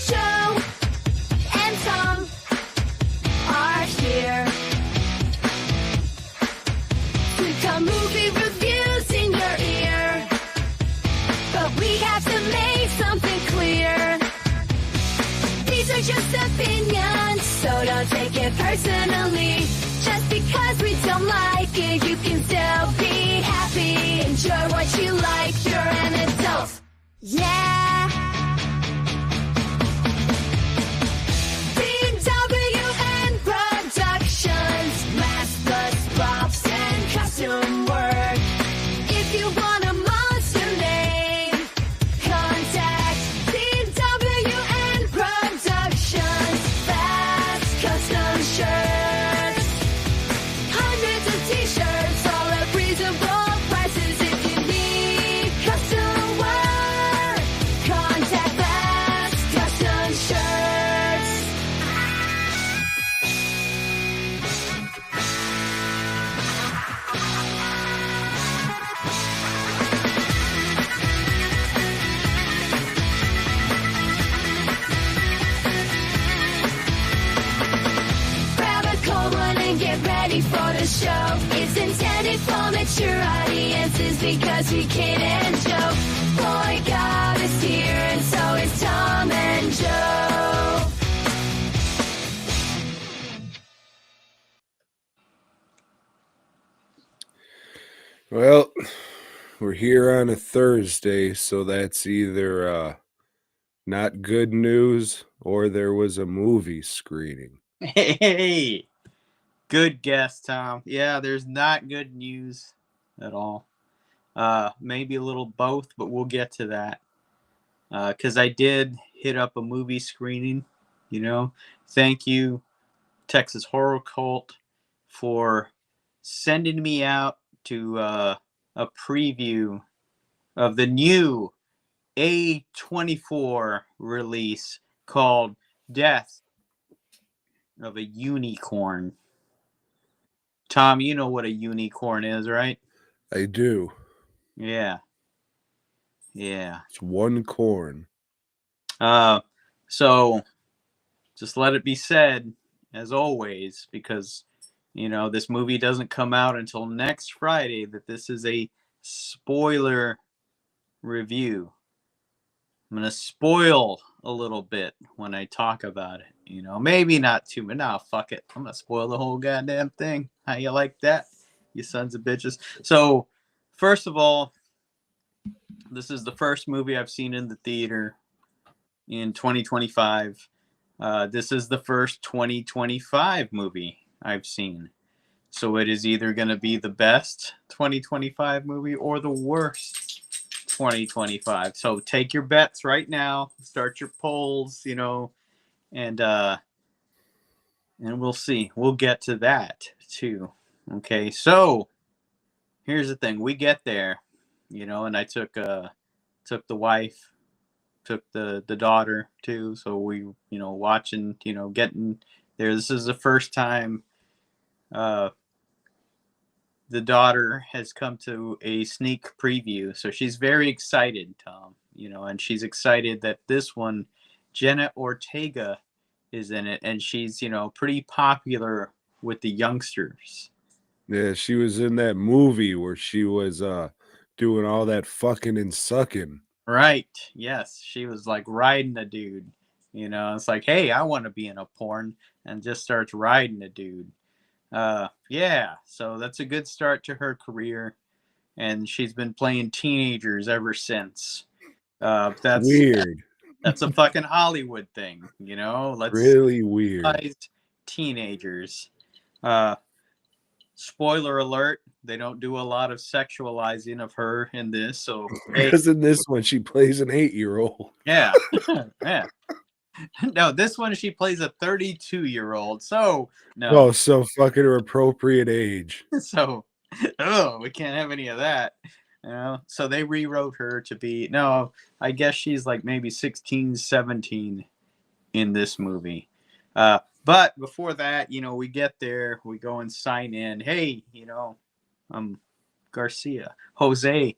Joe and Tom are here. We've got movie reviews in your ear, but we have to make something clear. These are just opinions, so don't take it personally. Just because we don't like it, you can still be happy. Enjoy what you like, you're an adult. Yeah. BWN Productions, mask plus props and costume work. If you want a monster name, contact BWN Productions. Fast custom shirts, hundreds of t-shirts, all at reasonable prices. If you need custom work, contact Fast Custom Shirts. Grab a cold one and get ready for the show. It's intended for mature audiences because we kid and joke. Boy God is here and so is Tom and Joe. Well, we're here on a Thursday, so that's either not good news or there was a movie screening. Hey, good guess, Tom. Yeah, there's not good news at all. Maybe a little both, but we'll get to that. Because I did hit up a movie screening, you know. Thank you, Texas Horror Cult, for sending me out to a preview of the new A24 release called Death of a Unicorn. Tom, you know what a unicorn is, right? I do. Yeah. Yeah. It's one corn. So just let it be said, as always, because, you know, this movie doesn't come out until next Friday, that this is a spoiler review. I'm going to spoil a little bit when I talk about it. You know, maybe not too much. Nah, fuck it. I'm going to spoil the whole goddamn thing. How you like that, you sons of bitches? So, first of all, this is the first movie I've seen in the theater in 2025. This is the first 2025 movie I've seen. So it is either going to be the best 2025 movie or the worst 2025. So take your bets right now. Start your polls, you know, and we'll see. We'll get to that too. Okay, so here's the thing. We get there, you know, and I took the wife, took the daughter too. So we, you know, watching, you know, getting there. This is the first time the daughter has come to a sneak preview. So she's very excited, Tom, you know, and she's excited that this one, Jenna Ortega, is in it. And she's, you know, pretty popular with the youngsters. Yeah, she was in that movie where she was doing all that fucking and sucking. Right. Yes. She was like riding a dude. You know, it's like, hey, I want to be in a porn, and just starts riding a dude. Yeah. So that's a good start to her career. And she's been playing teenagers ever since. That's weird. That's a fucking Hollywood thing, you know? Let's really weird. Teenagers. Spoiler alert, they don't do a lot of sexualizing of her in this. So because in this one she plays an 8-year-old. Yeah. Yeah. No, this one she plays a 32-year-old. So no. Oh, so fucking her appropriate age. So we can't have any of that. You know? So they rewrote her to be, no, I guess she's like maybe 16, 17 in this movie. But before that, you know, we get there, we go and sign in. Hey, you know, I'm Garcia, Jose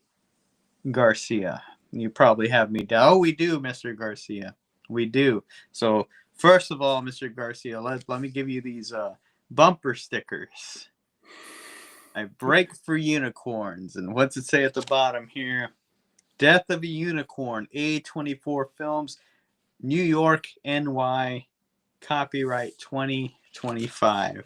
Garcia. You probably have me down. Oh, we do, Mr. Garcia. We do. So first of all, Mr. Garcia, let me give you these bumper stickers. I break for unicorns. And what's it say at the bottom here? Death of a Unicorn, A24 Films, New York, NY, copyright 2025.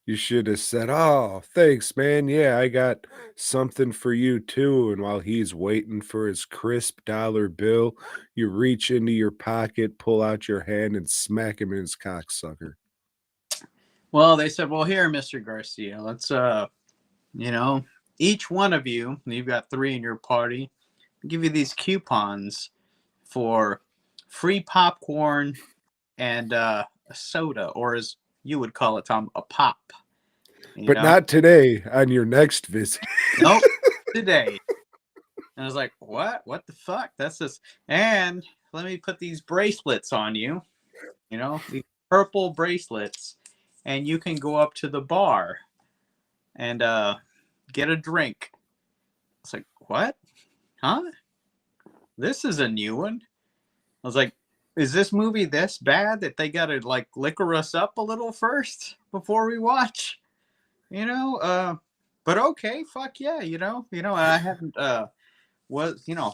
You should have said, "Oh, thanks, man. Yeah, I got something for you too." And while he's waiting for his crisp dollar bill, you reach into your pocket, pull out your hand, and smack him in his cocksucker. Well, they said, well, here, Mr. Garcia, let's, you know, each one of you, you've got 3 in your party, give you these coupons for free popcorn and a soda, or as you would call it, Tom, a pop. But not today on your next visit. Nope, today. And I was like, what? What the fuck? That's just, and let me put these bracelets on you, you know, these purple bracelets, and you can go up to the bar and get a drink. It's like, what? Huh? This is a new one. I was like, is this movie this bad that they gotta like liquor us up a little first before we watch? You know, but okay, fuck yeah, you know, I haven't was, you know,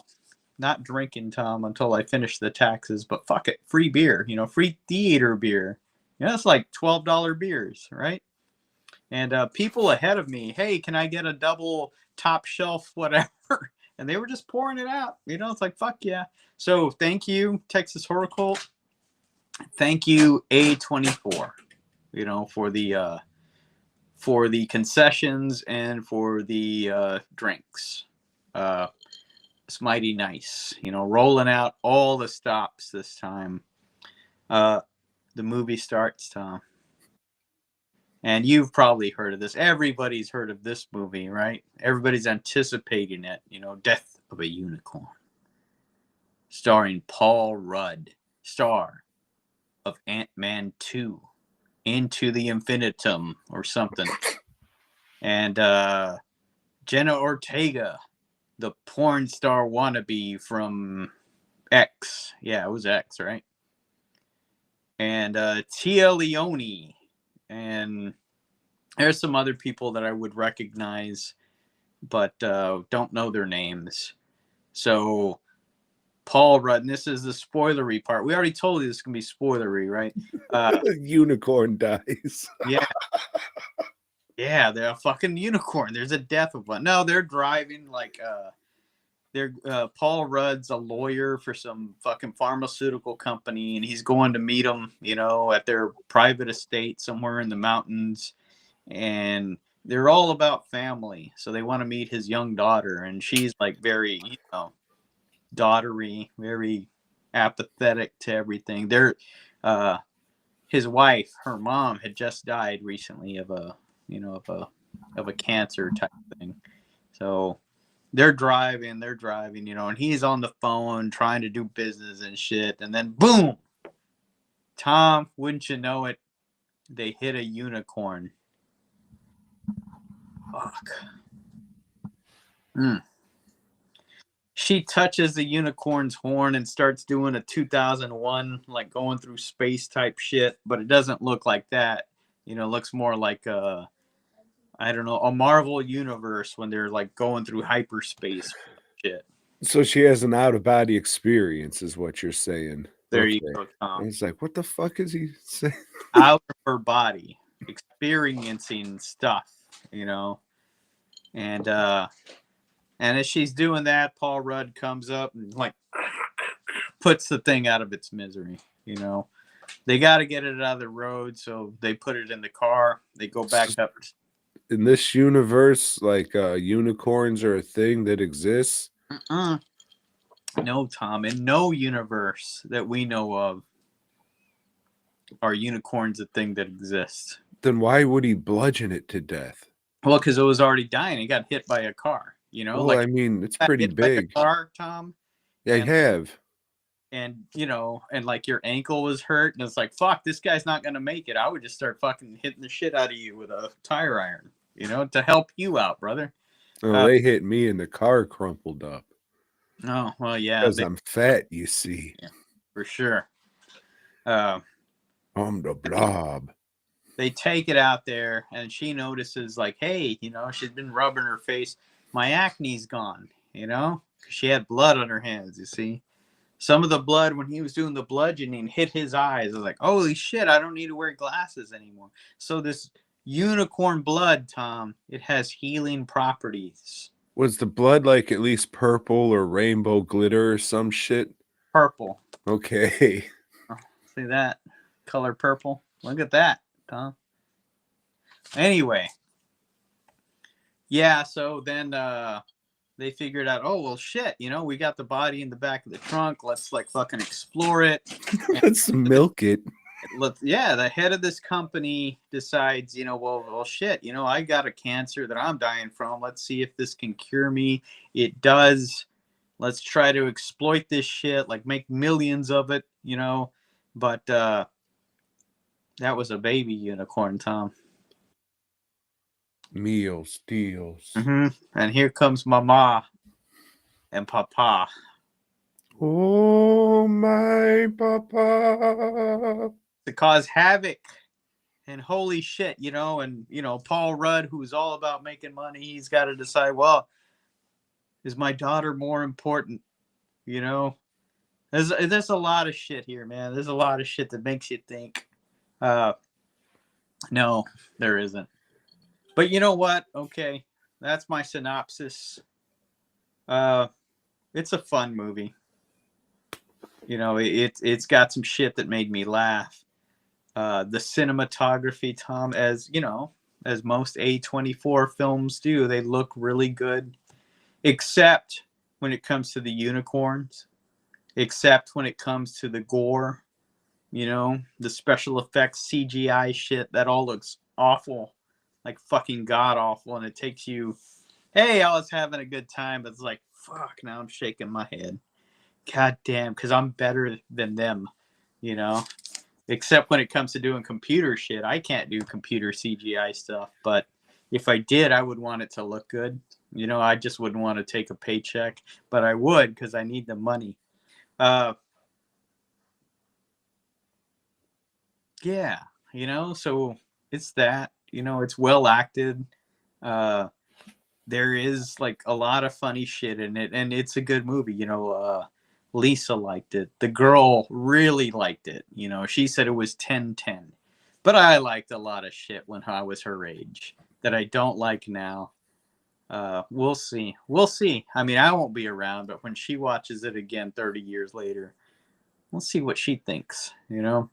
not drinking, Tom, until I finish the taxes, but fuck it, free beer, you know, free theater beer. You know, it's like $12 beers, right? And people ahead of me, hey, can I get a double top shelf, whatever? And they were just pouring it out. You know, it's like, fuck yeah. So thank you, Texas Horror Cult. Thank you, A24, you know, for the concessions and for the drinks. It's mighty nice, you know, rolling out all the stops this time. The movie starts, Tom. And you've probably heard of this. Everybody's heard of this movie, right? Everybody's anticipating it, you know, Death of a Unicorn. Starring Paul Rudd, star of Ant-Man 2, Into the Infinitum or something. And Jenna Ortega, the porn star wannabe from X. Yeah, it was X, right? And Tia Leone. And there's some other people that I would recognize, but don't know their names. So Paul Rudd, and this is the spoilery part. We already told you this is going to be spoilery, right? Unicorn dies. Yeah. Yeah, they're a fucking unicorn. There's a death of one. No, they're driving like Paul Rudd's a lawyer for some fucking pharmaceutical company, and he's going to meet them, you know, at their private estate somewhere in the mountains. And they're all about family. So they want to meet his young daughter, and she's like very, you know, daughtery, very apathetic to everything. His wife, her mom, had just died recently of a, you know, of a cancer type thing. So they're driving, you know, and he's on the phone trying to do business and shit. And then boom, Tom, wouldn't you know it, they hit a unicorn. Fuck. She touches the unicorn's horn and starts doing a 2001, like going through space type shit, but it doesn't look like that. You know, it looks more like I don't know, a Marvel universe when they're like going through hyperspace shit. So she has an out-of-body experience, is what you're saying. There you go, Tom. It's like, what the fuck is he saying? Out of her body, experiencing stuff, you know. And as she's doing that, Paul Rudd comes up and like puts the thing out of its misery, you know. They got to get it out of the road, so they put it in the car. They go back up. In this universe, like unicorns are a thing that exists? No, Tom. In no universe that we know of are unicorns a thing that exists. Then why would he bludgeon it to death? Well, because it was already dying. It got hit by a car, you know? Well, like, I mean, it's pretty big. By a car, Tom. Yeah, I have. And, you know, and like your ankle was hurt, and it's like, fuck, this guy's not going to make it. I would just start fucking hitting the shit out of you with a tire iron, you know, to help you out, brother. Oh, they hit me and the car crumpled up. Oh, well, yeah. Because I'm fat, you see. Yeah. for sure. Uh, I'm the blob. they take it out there, and she notices, like, hey, she's been rubbing her face. My acne's gone, 'cause she had blood on her hands, you see. Some of the blood, when he was doing the bludgeoning, hit his eyes. I was like, holy shit, I don't need to wear glasses anymore. So this unicorn blood, Tom, it has healing properties. Was the blood like at least purple or rainbow glitter or some shit? Purple. Okay. Oh, see that? Color purple. Look at that, Tom. Anyway. Yeah, so then they figured out, oh, well, shit, we got the body in the back of the trunk. Let's, like, fucking explore it. Let's milk it. The head of this company decides, well, shit, I got a cancer that I'm dying from. Let's see if this can cure me. It does. Let's try to exploit this shit, like make millions of it, But that was a baby unicorn, Tom. Meals, deals. Mm-hmm. And here comes Mama and Papa. Oh, my papa. To cause havoc. And holy shit, and, Paul Rudd, who's all about making money, he's got to decide, well, is my daughter more important? There's a lot of shit here, man. There's a lot of shit that makes you think. No, there isn't. But you know what? Okay, that's my synopsis. It's a fun movie. It's got some shit that made me laugh. The cinematography, Tom, as most A24 films do, they look really good, except when it comes to the unicorns, except when it comes to the gore, the special effects, CGI shit, that all looks awful, like fucking god awful, and it takes you, hey, I was having a good time, but it's like, fuck, now I'm shaking my head. God damn, because I'm better than them, Except when it comes to doing computer shit. I can't do computer CGI stuff, but if I did, I would want it to look good. I just wouldn't want to take a paycheck, but I would because I need the money. Yeah, so it's that, it's well acted. There is like a lot of funny shit in it, and it's a good movie. Lisa liked it. The girl really liked it. She said it was 10/10. But I liked a lot of shit when I was her age that I don't like now. We'll see. I mean, I won't be around, but when she watches it again 30 years later, we'll see what she thinks, when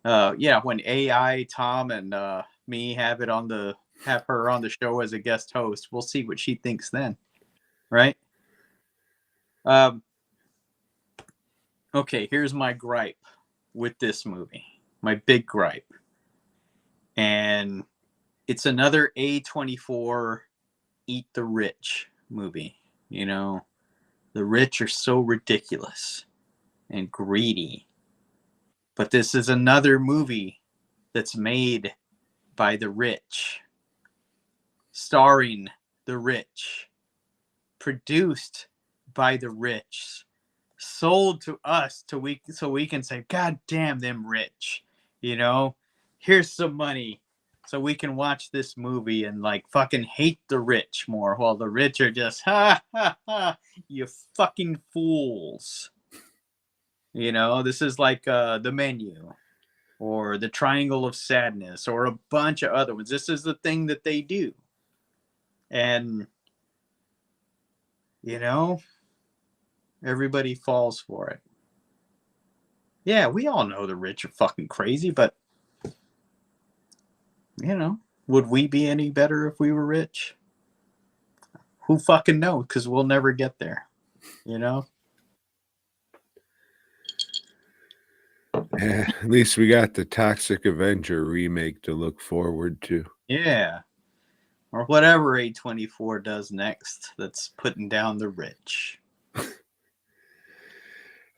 AI, Tom, and me have her on the show as a guest host, we'll see what she thinks then. Right? Okay, here's my gripe with this movie. My big gripe. And it's another A24 eat the rich movie. The rich are so ridiculous and greedy. But this is another movie that's made by the rich, starring the rich, produced by the rich, sold to us so we can say, God damn them rich, here's some money so we can watch this movie and like fucking hate the rich more, while the rich are just ha ha ha, you fucking fools. This is like The Menu or The Triangle of Sadness or a bunch of other ones. This is the thing that they do. And everybody falls for it. Yeah, we all know the rich are fucking crazy, but would we be any better if we were rich? Who fucking knows? Because we'll never get there. Yeah, at least we got the Toxic Avenger remake to look forward to. Yeah. Or whatever A24 does next that's putting down the rich.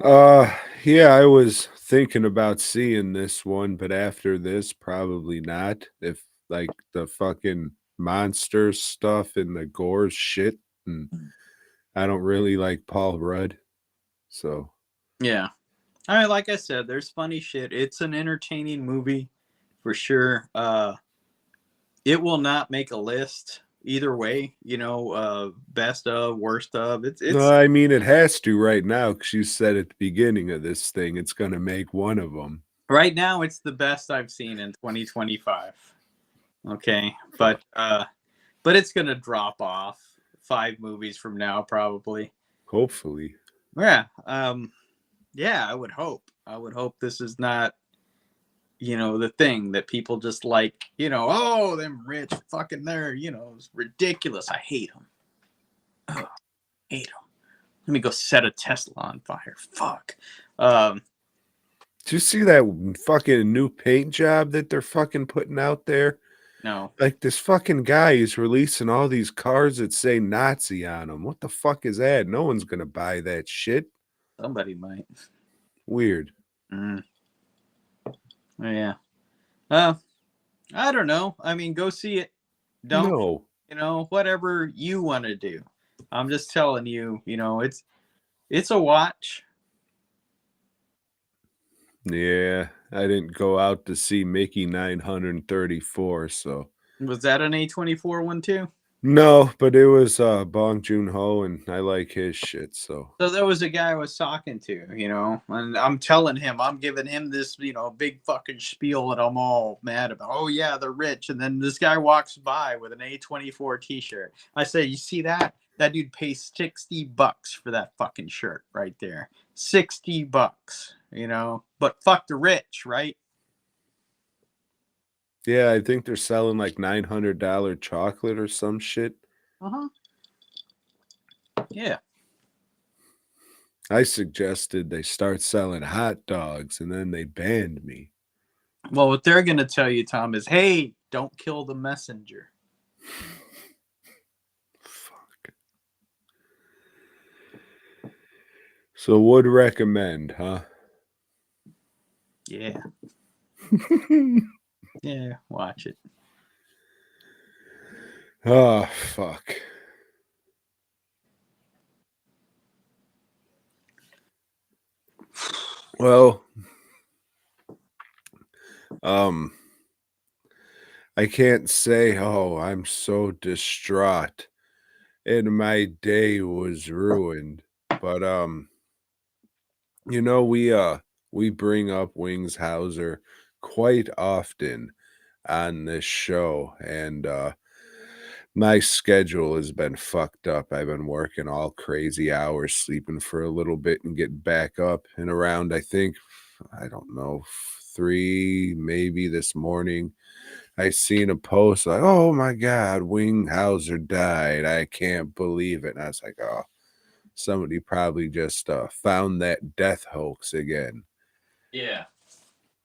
Yeah, I was thinking about seeing this one, but after this, probably not. If like the fucking monster stuff and the gore shit, and I don't really like Paul Rudd, so yeah. All right, like I said, there's funny shit. It's an entertaining movie for sure. It will not make a list either way. Best of, worst of. No, It's I mean it has to right now because you said at the beginning of this thing it's gonna make one of them. right now. It's the best I've seen in 2025. Okay, but it's gonna drop off 5 movies from now probably. Hopefully. Yeah. Yeah, I would hope. I would hope this is not, the thing that people just like, oh, them rich fucking there, it's ridiculous. I hate them. Oh, hate them. Let me go set a Tesla on fire. Fuck. Did you see that fucking new paint job that they're fucking putting out there? No, Like this fucking guy is releasing all these cars that say Nazi on them. What the fuck is that? No one's gonna buy that shit. somebody might. Weird. Mm. Yeah. I don't know. I mean, go see it. Don't, No. whatever you want to do. I'm just telling you, it's a watch. Yeah, I didn't go out to see Mickey 934, so Was that an A24 one too? no, but it was Bong Joon-ho, and I like his shit, so So there was a guy I was talking to, and I'm telling him, I'm giving him this, big fucking spiel that I'm all mad about. Oh yeah, they're rich. And then this guy walks by with an A24 t-shirt. I say, you see that? That dude pays $60 for that fucking shirt right there. $60, but fuck the rich, right? yeah, I think they're selling like $900 chocolate or some shit. Uh-huh. Yeah. I suggested they start selling hot dogs, and then they banned me. Well, what they're going to tell you, Tom, is, hey, don't kill the messenger. Fuck. So would recommend, huh? Yeah. Yeah, watch it. Oh, fuck. Well, I can't say, oh, I'm so distraught and my day was ruined. But we bring up Wings Hauser quite often on this show, and my schedule has been fucked up. I've been working all crazy hours, sleeping for a little bit and getting back up and around, I don't know, 3 maybe this morning. I seen a post like, oh my God, Wing Hauser died. I can't believe it. And I was like, oh, somebody probably just found that death hoax again. Yeah.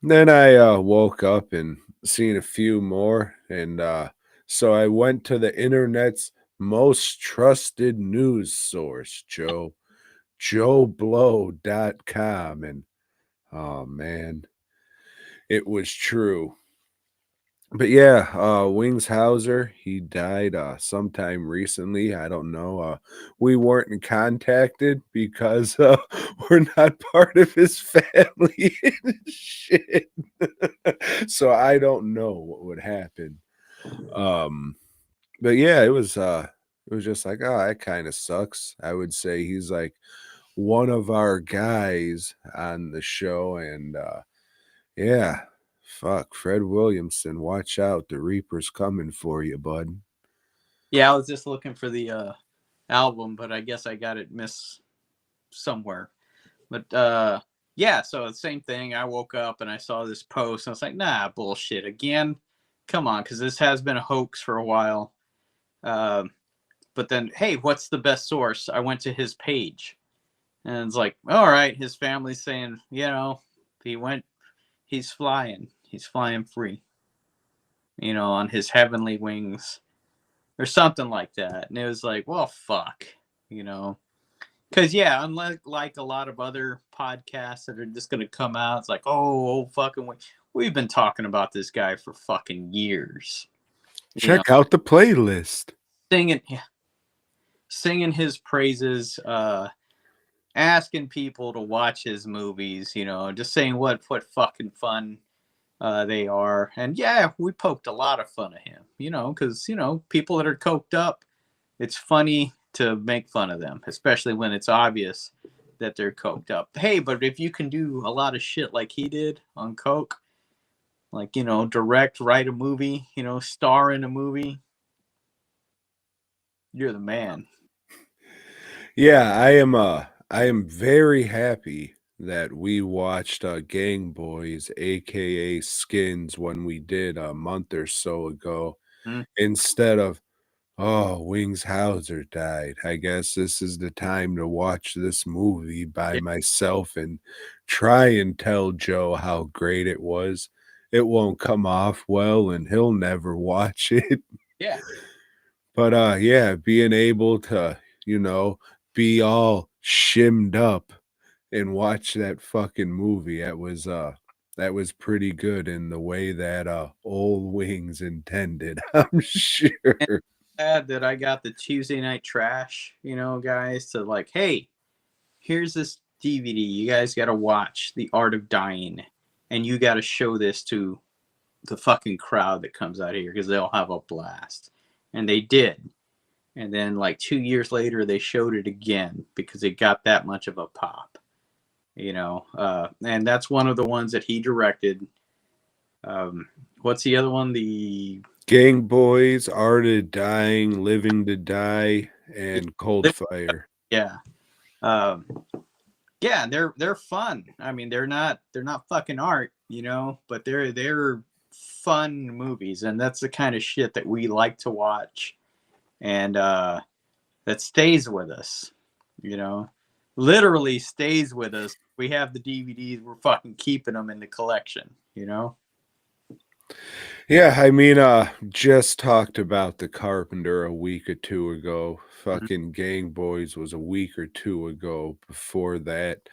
Then I woke up and seen a few more, and so I went to the internet's most trusted news source, joeblow.com, and oh man, it was true. But yeah, Wings Hauser, he died sometime recently. I don't know. We weren't contacted because we're not part of his family and shit. So I don't know what would happen. But yeah, it was just like, oh, that kind of sucks. I would say he's like one of our guys on the show, and yeah. Fuck, Fred Williamson, watch out. The Reaper's coming for you, bud. Yeah, I was just looking for the album, but I guess I got it missed somewhere. But yeah, so the same thing. I woke up and I saw this post and I was like, nah, bullshit again. Come on, because this has been a hoax for a while. But then, hey, what's the best source? I went to his page. And it's like, all right, his family's saying, he's flying. He's flying free, on his heavenly wings or something like that. And it was like, well, fuck, because, yeah, unlike a lot of other podcasts that are just going to come out, it's like, oh fucking, we've been talking about this guy for fucking years. Check out the playlist. Singing his praises asking people to watch his movies, just saying what fucking fun they are. And yeah, we poked a lot of fun of him, because, people that are coked up, it's funny to make fun of them, especially when it's obvious that they're coked up. Hey, but if you can do a lot of shit like he did on coke, like, direct, write a movie, star in a movie, you're the man. Yeah, I am very happy that we watched Gang Boys, aka Skins, when we did a month or so ago, Mm, instead of, oh, Wings Hauser died. I guess this is the time to watch this movie by yeah, myself and try and tell Joe how great it was. It won't come off well and he'll never watch it. yeah. But yeah, being able to, you know, be all shimmed up and watch that fucking movie, that was pretty good in the way that old Wings intended, I'm And sure. glad that I got the Tuesday night trash, guys, to like, hey, here's this DVD. You guys got to watch The Art of Dying, and you got to show this to the fucking crowd that comes out here because they'll have a blast. And they did. And then, like 2 years later, they showed it again because it got that much of a pop, And that's one of the ones that he directed. What's the other one? Gang Boys, Art of Dying, Living to Die, and Cold Fire. Yeah. Um, yeah, they're fun. I mean, they're not fucking art, but they're fun movies, and that's the kind of shit that we like to watch, and that stays with us, literally stays with us. We have the DVDs, we're fucking keeping them in the collection. Yeah, I mean, just talked about The Carpenter a week or two ago. Mhm. Fucking Gang Boys was a week or two ago. Before that,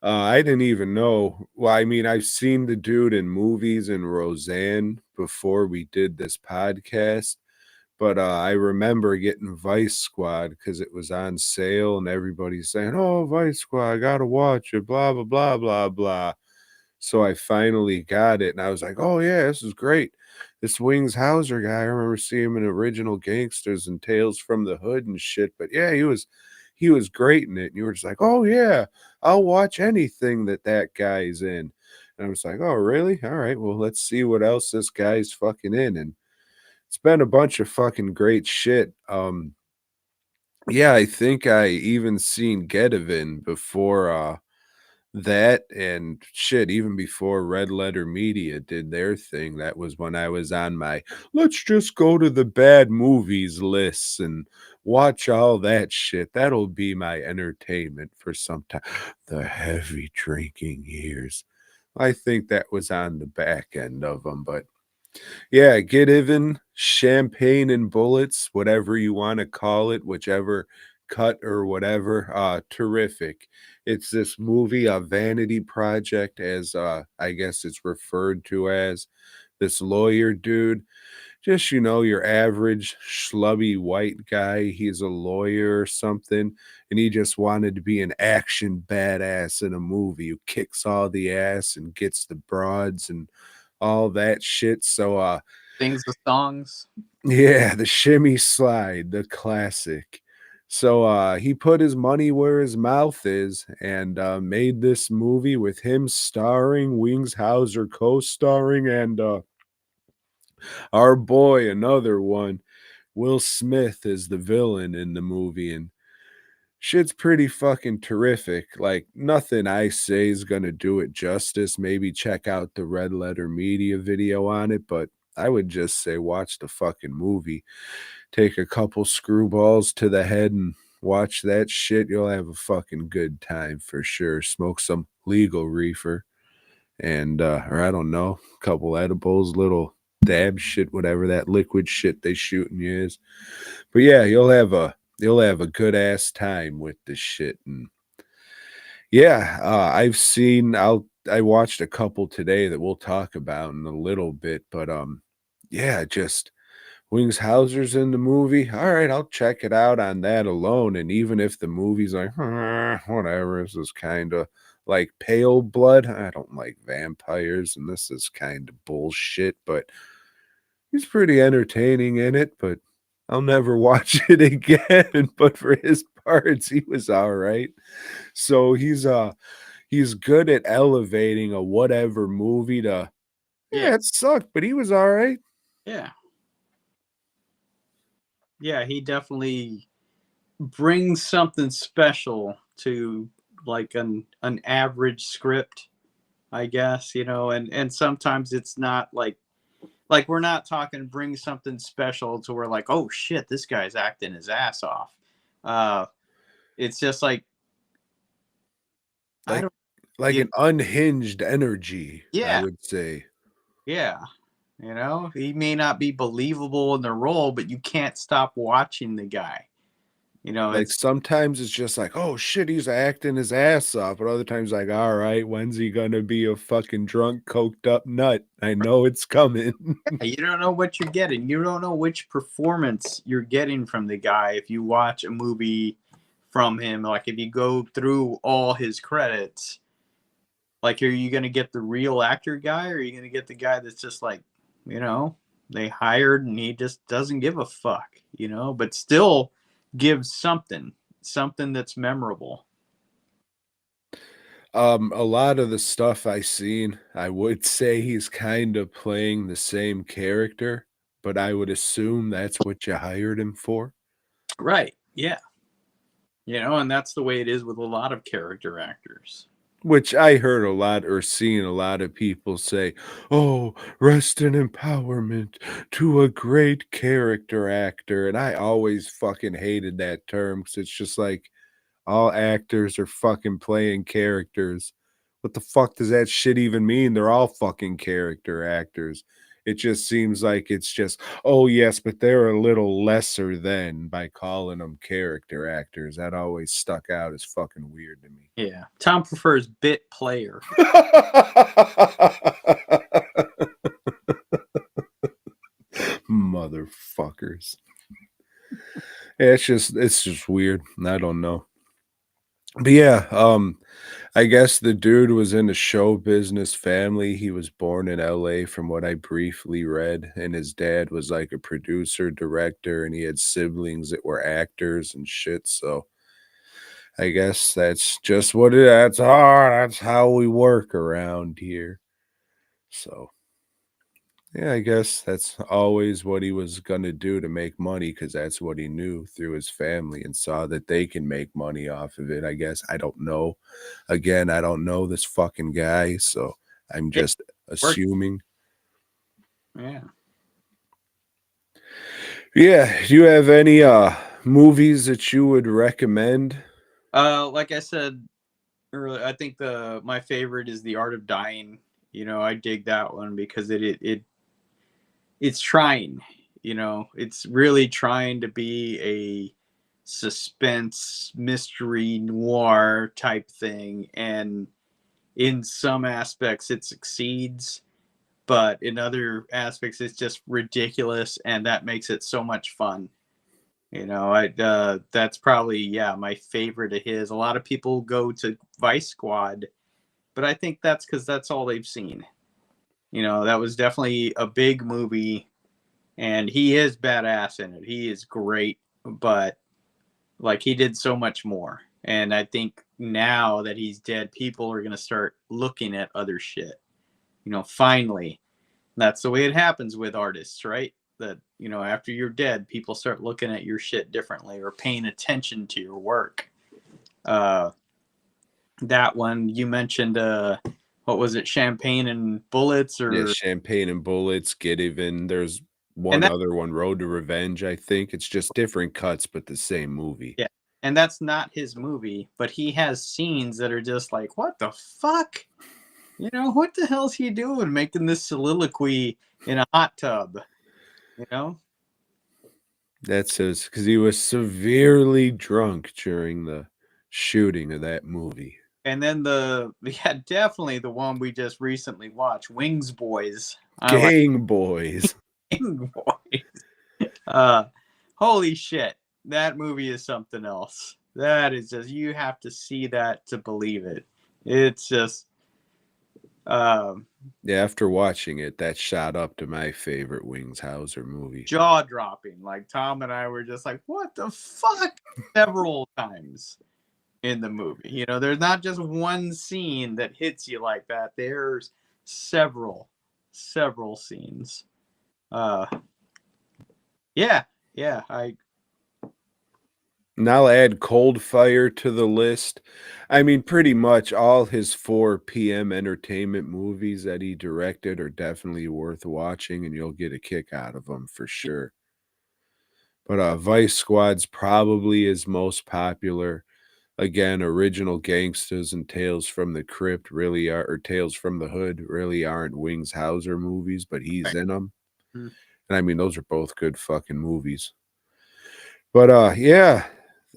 I didn't even know. Well, I mean, I've seen the dude in movies and Roseanne before we did this podcast, but I remember getting Vice Squad because it was on sale and everybody's saying, "Oh, Vice Squad, I gotta watch it." Blah blah blah blah blah. So I finally got it, and I was like, "Oh yeah, this is great." This Wings Hauser guy, I remember seeing him in Original Gangsters and Tales from the Hood and shit. But yeah, he was great in it. And you were just like, "Oh yeah, I'll watch anything that guy's in." And I was like, "Oh really? All right, well let's see what else this guy's fucking in." And it's been a bunch of fucking great shit. Yeah, I think I even seen Gedivin before that and shit, even before Red Letter Media did their thing. That was when I was on my let's just go to the bad movies lists and watch all that shit. That'll be my entertainment for some time. The heavy drinking years. I think that was on the back end of them, but yeah, get even champagne and bullets, whatever you want to call it, whichever cut or whatever. Terrific. It's this movie, a vanity project, as I guess it's referred to as. This lawyer dude, just your average schlubby white guy. He's a lawyer or something, and he just wanted to be an action badass in a movie who kicks all the ass and gets the broads and all that shit. So Sings the songs. yeah, the shimmy slide, the classic. So he put his money where his mouth is and made this movie with him starring, Wings Hauser co-starring, and our boy, another one, Will Smith is the villain in the movie, and shit's pretty fucking terrific. Like, nothing I say is gonna do it justice. Maybe check out the Red Letter Media video on it, but I would just say watch the fucking movie. Take a couple screwballs to the head and watch that shit. You'll have a fucking good time for sure. Smoke some legal reefer and or I don't know, a couple edibles, little dab shit, whatever that liquid shit they shooting you is. But yeah, you'll have a good ass time with this shit. And yeah, I watched a couple today that we'll talk about in a little bit, but yeah, just Wings Hauser's in the movie. All right, I'll check it out on that alone. And even if the movie's like, whatever, this is kind of like Pale Blood. I don't like vampires, and this is kind of bullshit, but he's pretty entertaining in it, but I'll never watch it again. But for his parts, he was all right. So he's good at elevating a whatever movie to, yeah, Yeah. it sucked, but he was all right. Yeah. Yeah, he definitely brings something special to like an average script, I guess, and sometimes it's not like we're not talking bring something special to where like, oh shit, this guy's acting his ass off. It's just like I Like don't like yeah, an unhinged energy, I yeah, would say. yeah. He may not be believable in the role, but you can't stop watching the guy. Like, It's sometimes it's just like, "Oh, shit, he's acting his ass off," but other times, like, "Alright, when's he gonna be a fucking drunk, coked up nut? I know it's coming." you don't know what you're getting. You don't know which performance you're getting from the guy if you watch a movie from him. Like if you go through all his credits, like are you gonna get the real actor guy, or are you gonna get the guy that's just like, they hired and he just doesn't give a fuck, but still gives something that's memorable. A lot of the stuff I seen, I would say he's kind of playing the same character, but I would assume that's what you hired him for. Right. Yeah. And that's the way it is with a lot of character actors. Which I heard a lot or seen a lot of people say, "Oh, rest in empowerment to a great character actor," and I always fucking hated that term because it's just like, all actors are fucking playing characters. What the fuck does that shit even mean? They're all fucking character actors. It just seems like it's just, "Oh, yes, but they're a little lesser than," by calling them character actors. That always stuck out as fucking weird to me. Yeah. Tom prefers bit player. Motherfuckers. Yeah, it's just weird. I don't know. But yeah, I guess the dude was in a show business family. He was born in LA from what I briefly read, and his dad was like a producer, director, and he had siblings that were actors and shit. So I guess that's just what it that's how we work around here. So yeah, I guess that's always what he was gonna do to make money because that's what he knew through his family and saw that they can make money off of it, I guess. I don't know. Again, I don't know this fucking guy, so I'm Yeah. just Work. assuming. Yeah. Yeah, do you have any movies that you would recommend? Like I said earlier, I think my favorite is The Art of Dying. I dig that one because it's trying. It's really trying to be a suspense mystery noir type thing, and in some aspects it succeeds, but in other aspects it's just ridiculous, and that makes it so much fun. I that's probably, yeah, my favorite of his. A lot of people go to Vice Squad, but I think that's because that's all they've seen. That was definitely a big movie, and he is badass in it. He is great, but like he did so much more. And I think now that he's dead, people are gonna start looking at other shit. Finally, that's the way it happens with artists, right? That after you're dead, people start looking at your shit differently or paying attention to your work. Uh, that one you mentioned, what was it, Champagne and Bullets, Yeah, or Champagne and Bullets, Get Even. There's and one that other one, Road to Revenge, I think. It's just different cuts, but the same movie. yeah, and that's not his movie, but he has scenes that are just like, what the fuck? What the hell's he doing making this soliloquy in a hot tub? You know? That says because he was severely drunk during the shooting of that movie. And then yeah, definitely the one we just recently watched, Wings Boys. I like Gang Boys. Wing Boys. Holy shit. That movie is something else. That is just, you have to see that to believe it. It's just, um, Yeah, after watching it, that shot up to my favorite Wings Hauser movie. jaw dropping. Like Tom and I were just like, what the fuck? Several times in the movie. You know, there's not just one scene that hits you like that. There's several scenes. Uh, yeah, yeah. And I'll add Cold Fire to the list. I mean, pretty much all his 4 p.m. entertainment movies that he directed are definitely worth watching, and you'll get a kick out of them for sure. But Vice Squad's probably his most popular. Again, original Gangsters and Tales from the Crypt really are, or Tales from the Hood really aren't Wings Hauser movies, but he's in them. Mhm. And I mean, those are both good fucking movies. But yeah,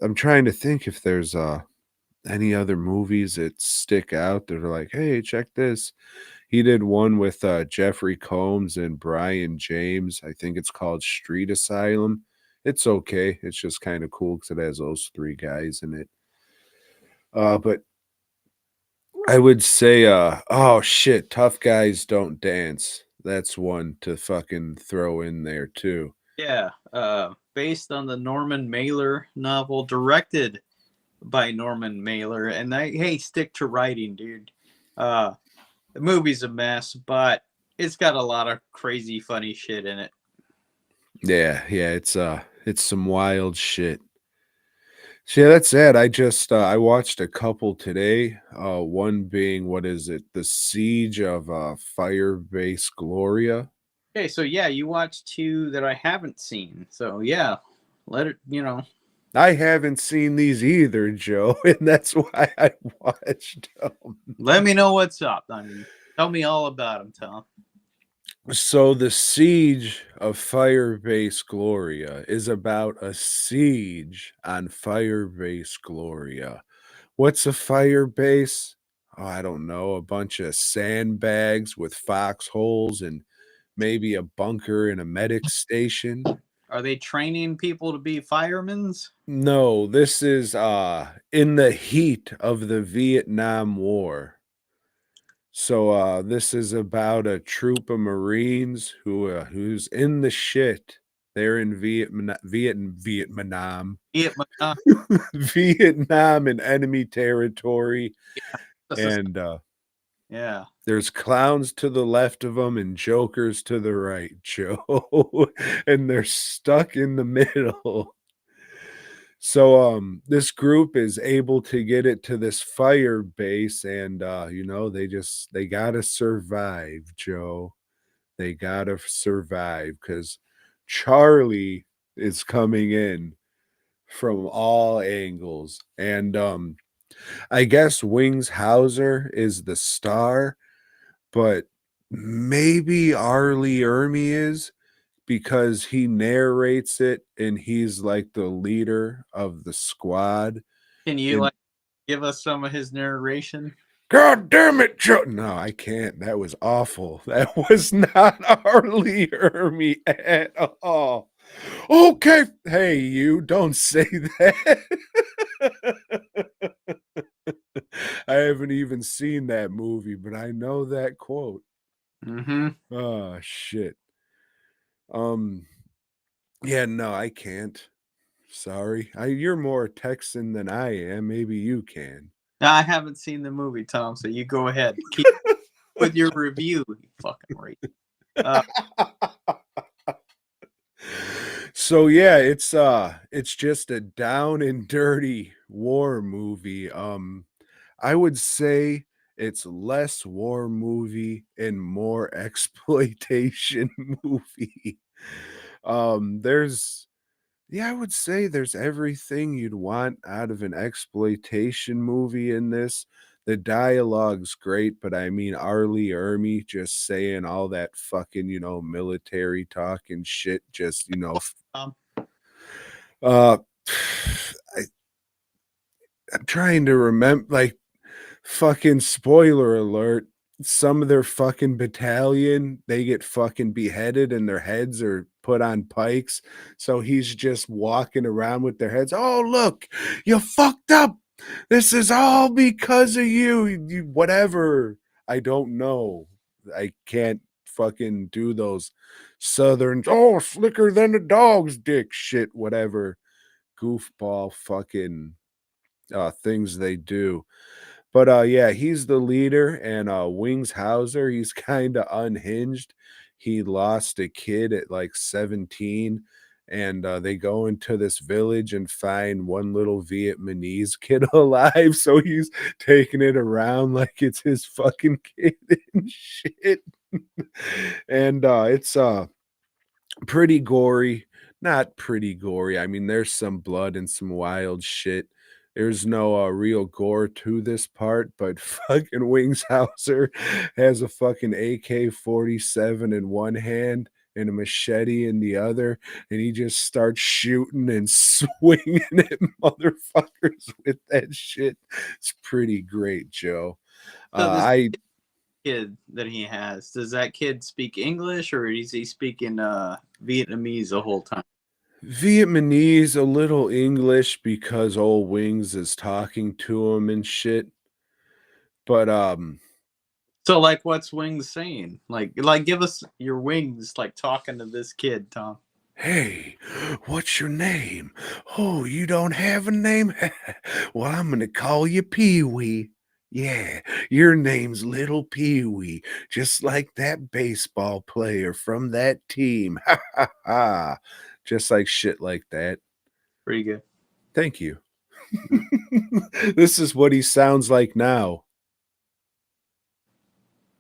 I'm trying to think if there's any other movies that stick out that are like, hey, check this. He did one with Jeffrey Combs and Brian James. I think it's called Street Asylum. It's okay. It's just kind of cool because it has those 3 guys in it. But I would say, oh shit, Tough Guys Don't Dance. That's one to fucking throw in there too. Yeah, based on the Norman Mailer novel, directed by Norman Mailer, and hey, stick to writing, dude. The movie's a mess, but it's got a lot of crazy, funny shit in it. Yeah, it's some wild shit. So yeah, that's it. I watched a couple today. One being, what is it? The Siege of Firebase Gloria. Okay, so yeah, you watched 2 that I haven't seen. So yeah, let it, I haven't seen these either, Joe, and that's why I watched them. let me know what's up. I mean, tell me all about them, Tom. So the Siege of Firebase Gloria is about a siege on Firebase Gloria. What's a firebase? Oh, I don't know. A bunch of sandbags with foxholes and maybe a bunker and a medic station. Are they training people to be firemen? No, this is in the heat of the Vietnam War. So this is about a troop of Marines who's in the shit. They're in Vietnam, Vietnam. Vietnam in enemy territory, and Yeah. there's clowns to the left of them and jokers to the right, Joe, and they're stuck in the middle. So this group is able to get it to this fire base, and they gotta survive, Joe. They gotta survive because Charlie is coming in from all angles. And I guess Wings Hauser is the star, but maybe Arlie Ermy is, because he narrates it and he's like the leader of the squad. Can you And give us some of his narration? God damn it, Joe. No, I can't. That was awful. That was not Arlie Ermy at all. Okay. Hey, you don't say that. I haven't even seen that movie, but I know that quote. Mm-hmm. Oh shit. Yeah, no, I can't. Sorry. You're more Texan than I am. Maybe you can. Now, I haven't seen the movie, Tom, so you go ahead. Keep with your review, you fucking right. So yeah, it's just a down and dirty war movie. I would say it's less war movie and more exploitation movie. There's Yeah, I would say there's everything you'd want out of an exploitation movie in this. The dialogue's great, but I mean Arlie Ermy just saying all that fucking, military talk and shit, just, uh I, I'm trying to remember, like, fucking spoiler alert, some of their fucking battalion, they get fucking beheaded and their heads are put on pikes. So he's just walking around with their heads. Oh, look, you fucked up. This is all because of you. Whatever. I don't know. I can't fucking do those southern, oh, slicker than a dog's dick shit, whatever goofball fucking things they do. But yeah, he's the leader, and Wings Hauser, he's kind of unhinged. He lost a kid at like 17, and they go into this village and find one little Vietnamese kid alive. So he's taking it around like it's his fucking kid and shit. And it's pretty gory. Not pretty gory. I mean, there's some blood and some wild shit. There's no real gore to this part, but fucking Wings Hauser has a fucking AK-47 in one hand and a machete in the other, and he just starts shooting and swinging at motherfuckers with that shit. It's pretty great, Joe. So this I kid that he has, does that kid speak English, or is he speaking Vietnamese the whole time? Vietnamese, a little English because old Wings is talking to him and shit. But So like, what's Wings saying? Like give us your Wings like talking to this kid, Tom. hey, what's your name? Oh, you don't have a name? Well, I'm gonna call you Pee Wee. Yeah, your name's Little Pee Wee, just like that baseball player from that team. Ha ha ha. Just like shit like that. Pretty good. Thank you. This is what he sounds like now.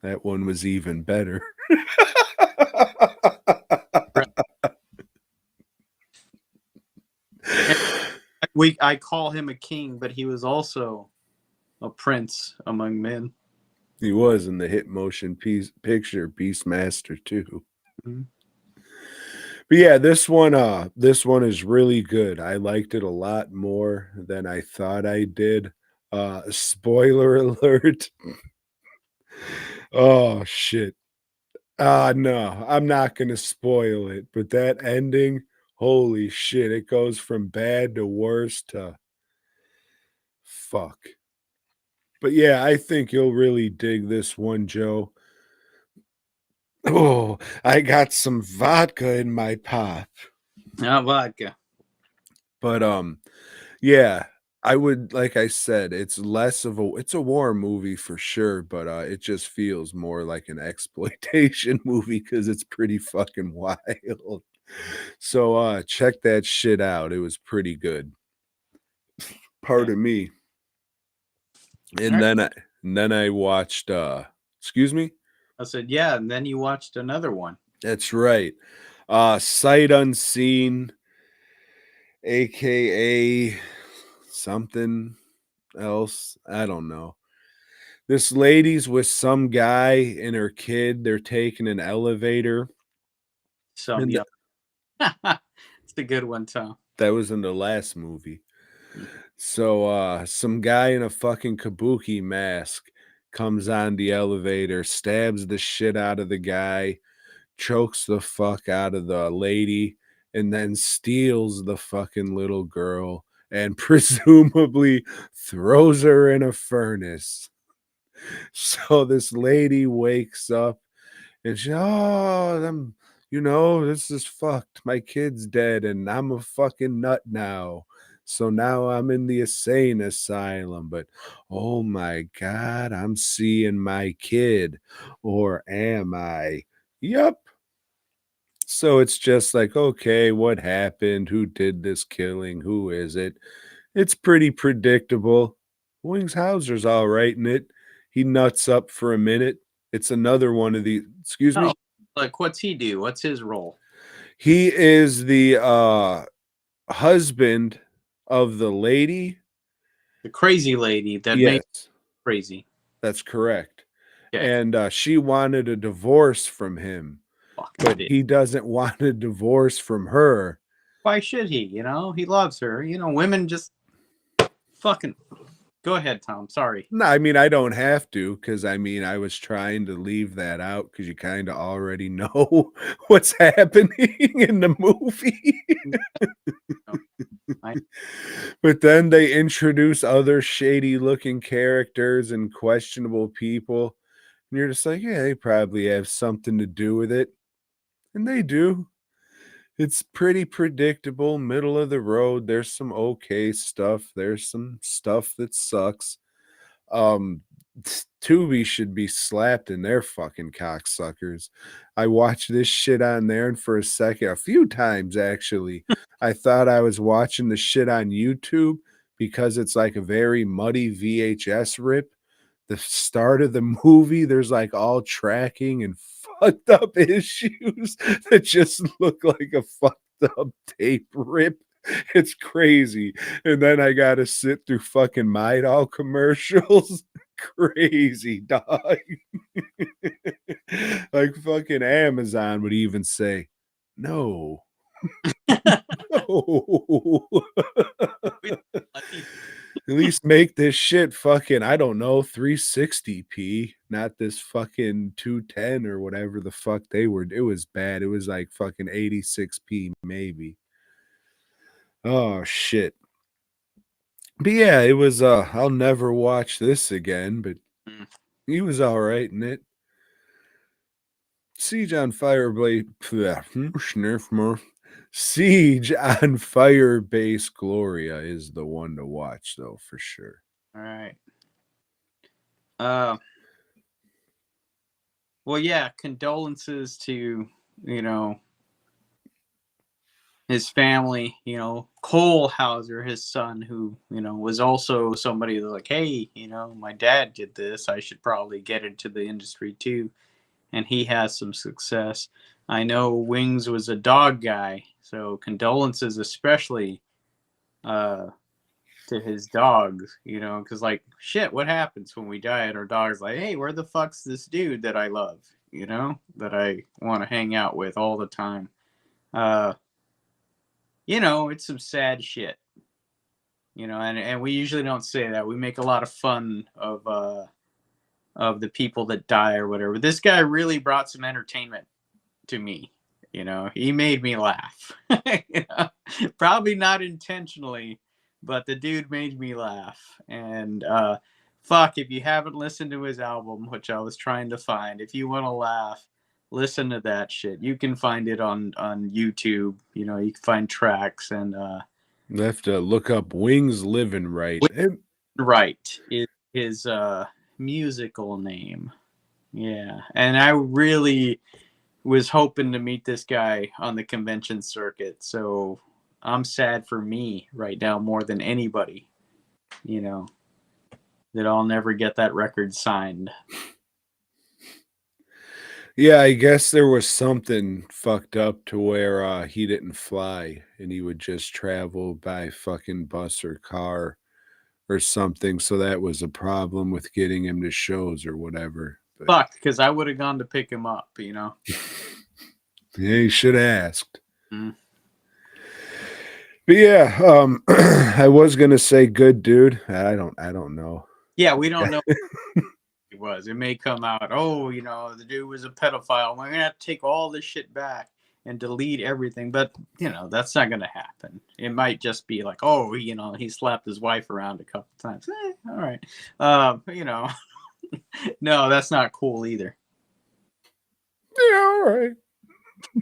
That one was even better. I call him a king, but he was also a prince among men. He was in the hit motion picture Beastmaster too. Mm-hmm. But yeah, this one is really good. I liked it a lot more than I thought I did. Spoiler alert. Oh shit. No, I'm not gonna spoil it, but that ending, holy shit, it goes from bad to worse to fuck. But yeah, I think you'll really dig this one, Joe. Oh, I got some vodka in my pop. Vodka. But yeah, I would, like I said, it's less of it's a war movie for sure, but it just feels more like an exploitation movie because it's pretty fucking wild. So check that shit out. It was pretty good. Pardon me. And then I watched excuse me? I said, yeah, and then you watched another one. That's right. Sight Unseen, aka something else. I don't know. This lady's with some guy and her kid. They're taking an elevator. Some young. It's a good one, Tom. That was in the last movie. So some guy in a fucking kabuki mask comes on the elevator, stabs the shit out of the guy, chokes the fuck out of the lady, and then steals the fucking little girl and presumably throws her in a furnace. So this lady wakes up and she, oh, this is fucked. My kid's dead and I'm a fucking nut now. So now I'm in the insane asylum, but oh my God, I'm seeing my kid. Or am I? Yup. So it's just like, okay, what happened? Who did this killing? Who is it? It's pretty predictable. Wings Hauser's all right in it. He nuts up for a minute. It's another one of the, excuse me? Like, what's he do? What's his role? He is the husband of the lady. The crazy lady that made crazy. That's correct. Okay. And she wanted a divorce from him. But he doesn't want a divorce from her. Why should he? He loves her. Women just fucking Go ahead, Tom. Sorry. No, I mean, I don't have to, because I mean, I was trying to leave that out because you kind of already know what's happening in the movie. I, But then they introduce other shady looking characters and questionable people. And you're just like, yeah, they probably have something to do with it. And they do. It's pretty predictable, middle of the road. There's some okay stuff. There's some stuff that sucks. Um, Tubi should be slapped in their fucking cocksuckers. I watched this shit on there, and for a second, a few times actually, I thought I was watching the shit on YouTube because it's like a very muddy VHS rip. The start of the movie, there's like all tracking and fucked up issues that just look like a fucked up tape rip. It's crazy. And then I gotta sit through fucking Midol commercials. Crazy, dog. Like fucking Amazon would even say, no. No. At least make this shit fucking, I don't know, 360p, not this fucking 210 or whatever the fuck they were. It was bad. It was like fucking 86p maybe. Oh shit. But yeah, it was I'll never watch this again, but he was all right in it. Siege on Firebase Siege on Firebase Gloria is the one to watch though, for sure. all right. Well, yeah, condolences to, his family, Cole Hauser, his son, who, was also somebody that's like, hey, my dad did this. I should probably get into the industry too. And he has some success. I know Wings was a dog guy, so condolences especially to his dogs, because like, shit, what happens when we die and our dog's like, hey, where the fuck's this dude that I love, that I want to hang out with all the time? It's some sad shit, and we usually don't say that. We make a lot of fun of the people that die or whatever. This guy really brought some entertainment to me. He made me laugh. Probably not intentionally, but the dude made me laugh. And fuck, if you haven't listened to his album, which I was trying to find, if you want to laugh, listen to that shit. You can find it on YouTube. You can find tracks, and You have to look up Wings Living Right. Right is his musical name. Yeah, and I really was hoping to meet this guy on the convention circuit, so I'm sad for me right now more than anybody, that I'll never get that record signed. Yeah, I guess there was something fucked up to where he didn't fly and he would just travel by fucking bus or car or something. So that was a problem with getting him to shows or whatever. But Fuck, because I would have gone to pick him up, yeah, you should have asked. Mm. But yeah, I was gonna say good dude. I don't know. Yeah, we don't know. It was. It may come out, the dude was a pedophile. We're gonna have to take all this shit back and delete everything. But that's not gonna happen. It might just be like, he slapped his wife around a couple times. All right. No, that's not cool either. Yeah, all right.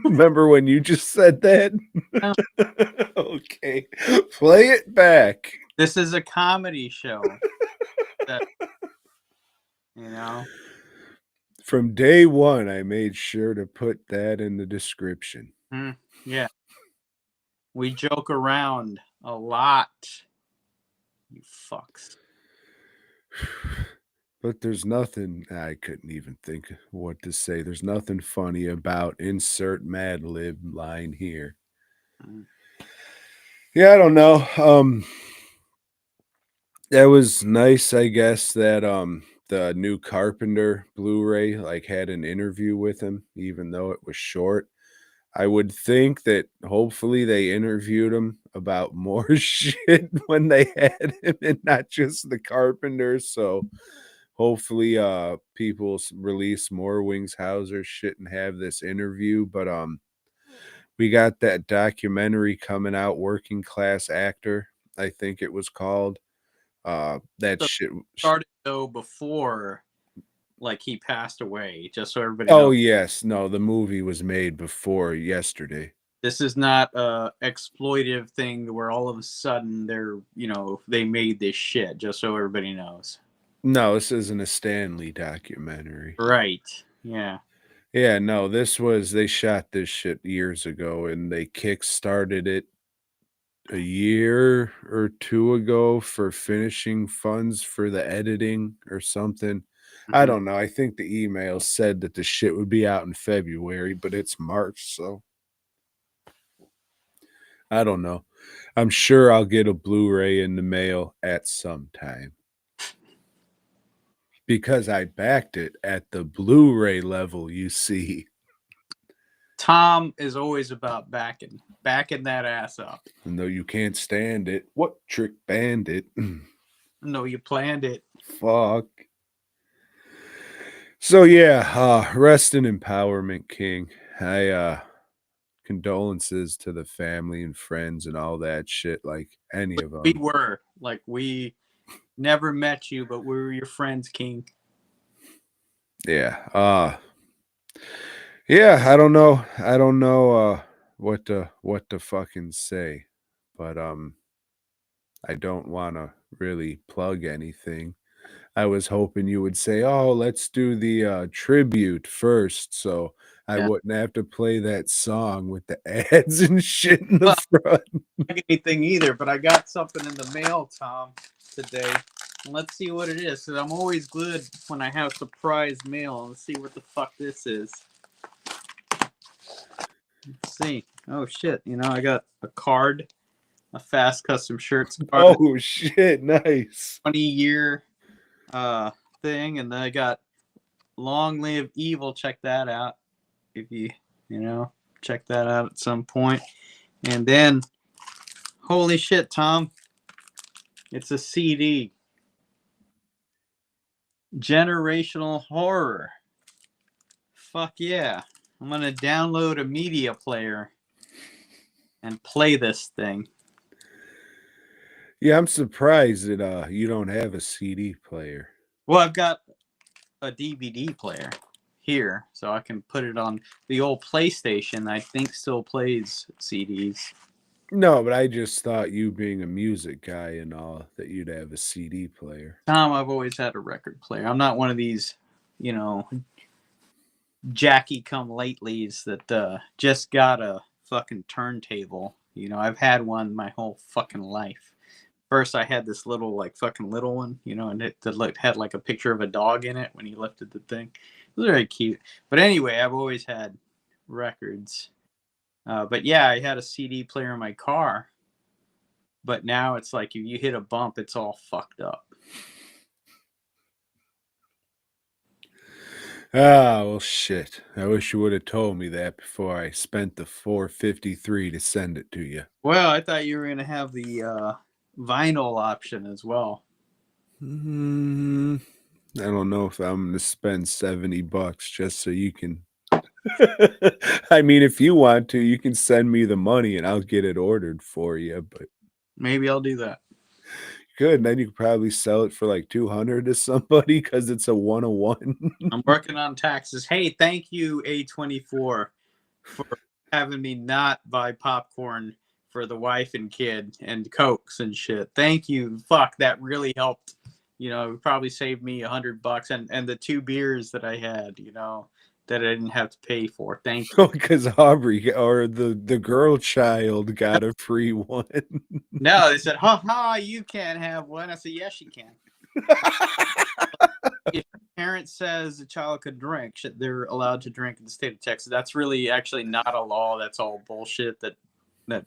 Remember when you just said that? Okay. Play it back. This is a comedy show. From day one, I made sure to put that in the description. Yeah. We joke around a lot. You fucks. But there's nothing, I couldn't even think what to say. There's nothing funny about insert Mad Lib line here. Yeah, I don't know. That was nice, I guess, that the new Carpenter Blu-ray like had an interview with him, even though it was short. I would think that hopefully they interviewed him about more shit when they had him and not just the carpenter. So hopefully people release more Wings Hauser shit and have this interview. But we got that documentary coming out, Working Class Actor, I think it was called. That So shit started though before like he passed away, just so everybody Oh knows. yes, no, the movie was made before yesterday. This is not a exploitive thing where all of a sudden they're, they made this shit, just so everybody knows. No, this isn't a Stanley documentary. Right. Yeah. Yeah, no, they shot this shit years ago and they kick-started it a year or two ago for finishing funds for the editing or something. I Mhm. don't know. I think the email said that the shit would be out in February, but it's March, so I don't know. I'm sure I'll get a Blu-ray in the mail at some time. Because I backed it at the Blu-ray level, you see. Tom is always about backing that ass up. And though you can't stand it, what trick bandit? No, you planned it. Fuck. So yeah, rest in empowerment, King. I condolences to the family and friends and all that shit, like any of We them. were like, we never met you, but we were your friends, King. Yeah. Yeah, I don't know. I don't know what to fucking say. But I don't want to really plug anything. I was hoping you would say, "Oh, let's do the tribute first," so I Yeah. wouldn't have to play that song with the ads and shit in the Well, front. not anything either, but I got something in the mail, Tom, today. Let's see what it is. 'Cause I'm always good when I have surprise mail. Let's see what the fuck this is. Let's see. Oh shit! I got a card, a Fast Custom Shirts card, Oh shit, nice. 20-year thing, and then I got Long Live Evil. Check that out if check that out at some point. And then, holy shit, Tom, it's a CD. Generational Horror. Fuck yeah. I'm gonna download a media player and play this thing. Yeah, I'm surprised that you don't have a CD player. Well, I've got a DVD player here, so I can put it on the old PlayStation. I think still plays CDs. No, but I just thought you being a music guy and all that you'd have a CD player. Tom, I've always had a record player. I'm not one of these, Jackie come latelys that just got a fucking turntable. I've had one my whole fucking life. First, I had this little, like, fucking little one, and it had like a picture of a dog in it when he lifted the thing. It was very cute. But anyway, I've always had records. But yeah, I had a CD player in my car. But now it's like if you hit a bump, it's all fucked up. Ah, well, shit. I wish you would have told me that before I spent the $4.53 to send it to you. Well, I thought you were going to have the vinyl option as well. I don't know if I'm going to spend $70 just so you can. I mean, if you want to, you can send me the money and I'll get it ordered for you. But Maybe I'll do that. good, and then you could probably sell it for like 200 to somebody because it's a 101. I'm working on taxes. Hey, thank you, A24, for having me not buy popcorn for the wife and kid and Cokes and shit. Thank you. Fuck, that really helped. It probably saved me $100 and the 2 beers that I had, that I didn't have to pay for. Thank you. Because Aubrey or the girl child got a free one. No, they said, ha ha, you can't have one. I said, yes, you can. If a parent says a child could drink, they're allowed to drink in the state of Texas. That's really actually not a law. That's all bullshit. That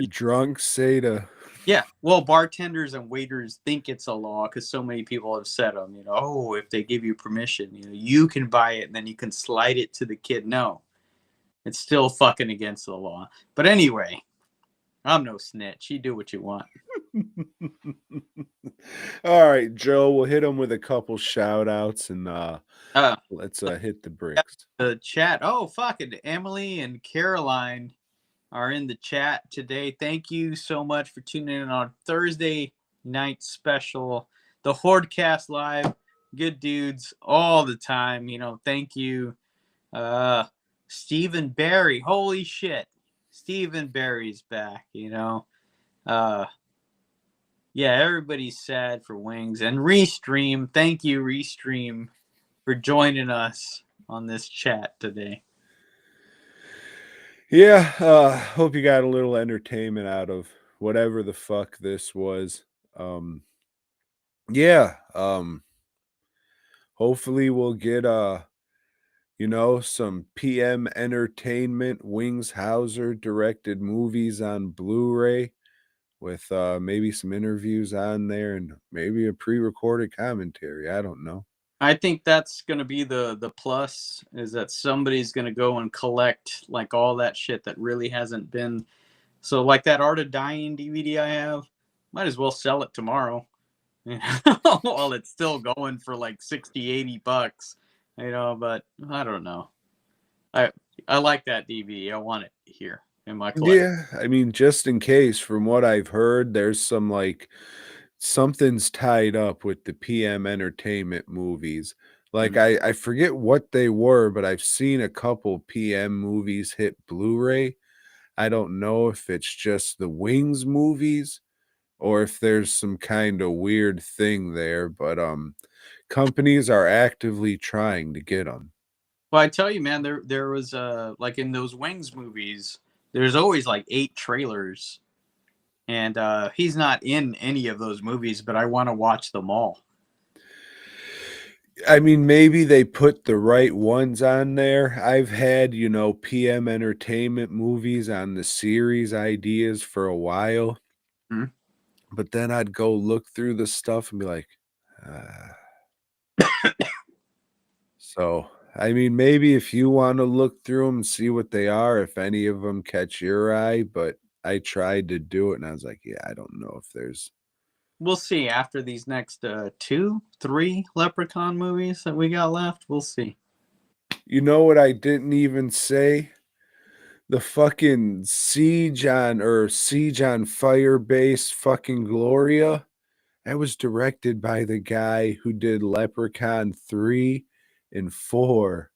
drunks say to. Yeah, well, bartenders and waiters think it's a law because so many people have said them. Oh, if they give you permission, you can buy it and then you can slide it to the kid. No, it's still fucking against the law. But anyway, I'm no snitch. You do what you want. All right, Joe, we'll hit him with a couple shout outs and let's hit the bricks. The chat. Oh, fuck it. Emily and Caroline are in the chat today. Thank you so much for tuning in on Thursday night special. The Hordecast Live. Good dudes all the time. You know, thank you. Stephen Barry. Holy shit. Stephen Barry's back, you know. Yeah, everybody's sad for Wings. And Restream, thank you, Restream, for joining us on this chat today. Yeah, hope you got a little entertainment out of whatever the fuck this was. Hopefully we'll get you know, some PM Entertainment Wings Hauser directed movies on Blu-ray with maybe some interviews on there and maybe a pre-recorded commentary. I don't know. I think that's going to be the plus, is that somebody's going to go and collect like all that shit that really hasn't been. So like that Art of Dying DVD I have, might as well sell it tomorrow. While it's still going for like $60-$80, you know, but I don't know. I like that DVD. I want it here in my collection. Yeah, I mean, just in case, from what I've heard, there's some like something's tied up with the PM Entertainment movies. Like I forget what they were, but I've seen a couple PM movies hit Blu-ray. I don't know if it's just the Wings movies or if there's some kind of weird thing there, but companies are actively trying to get them. Well, I tell you, man, there was like in those Wings movies, there's always like 8 trailers, and he's not in any of those movies, but I want to watch them all. I mean, maybe they put the right ones on there. I've had, you know, PM Entertainment movies on the series ideas for a while. But then I'd go look through the stuff and be like, So, I mean, maybe if you want to look through them and see what they are, if any of them catch your eye, but I tried to do it and I was like, yeah, I don't know if there's. We'll see after these next 2-3 Leprechaun movies that we got left. We'll see. You know what I didn't even say? The fucking Siege on Firebase fucking Gloria. That was directed by the guy who did Leprechaun 3 and 4.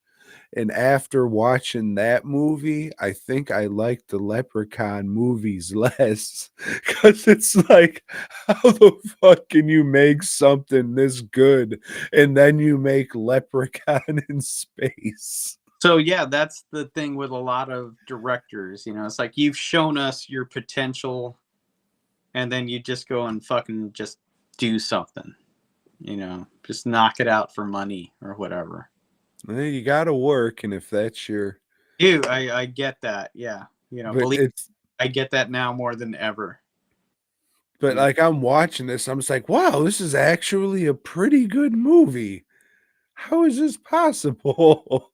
And after watching that movie, I think I like the Leprechaun movies less. Because it's like, how the fuck can you make something this good and then you make Leprechaun in space? So, yeah, that's the thing with a lot of directors. You know, it's like you've shown us your potential and then you just go and fucking just do something. You know, just knock it out for money or whatever. Well, you got to work, and if that's your... Dude, I get that, yeah. You know, believe I get that now more than ever. But, like, I'm watching this, I'm just like, wow, this is actually a pretty good movie. How is this possible?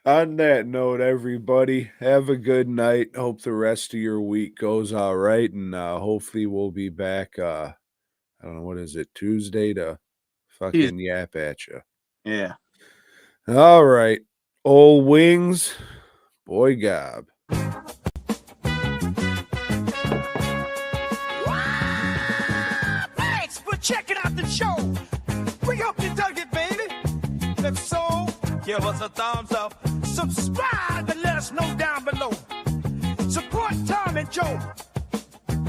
On that note, everybody, have a good night. Hope the rest of your week goes all right, and hopefully we'll be back, I don't know, what is it, Tuesday to fucking yap at you. Yeah. All right. Old Wings, BOYGOB. Thanks for checking out the show. We hope you dug it, baby. If so, give us a thumbs up. Subscribe and let us know down below. Support Tom and Joe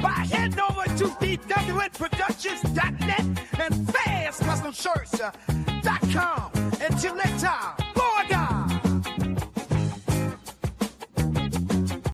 by heading over to DWNProductions.net and FastCustomShirts.com. Until next time.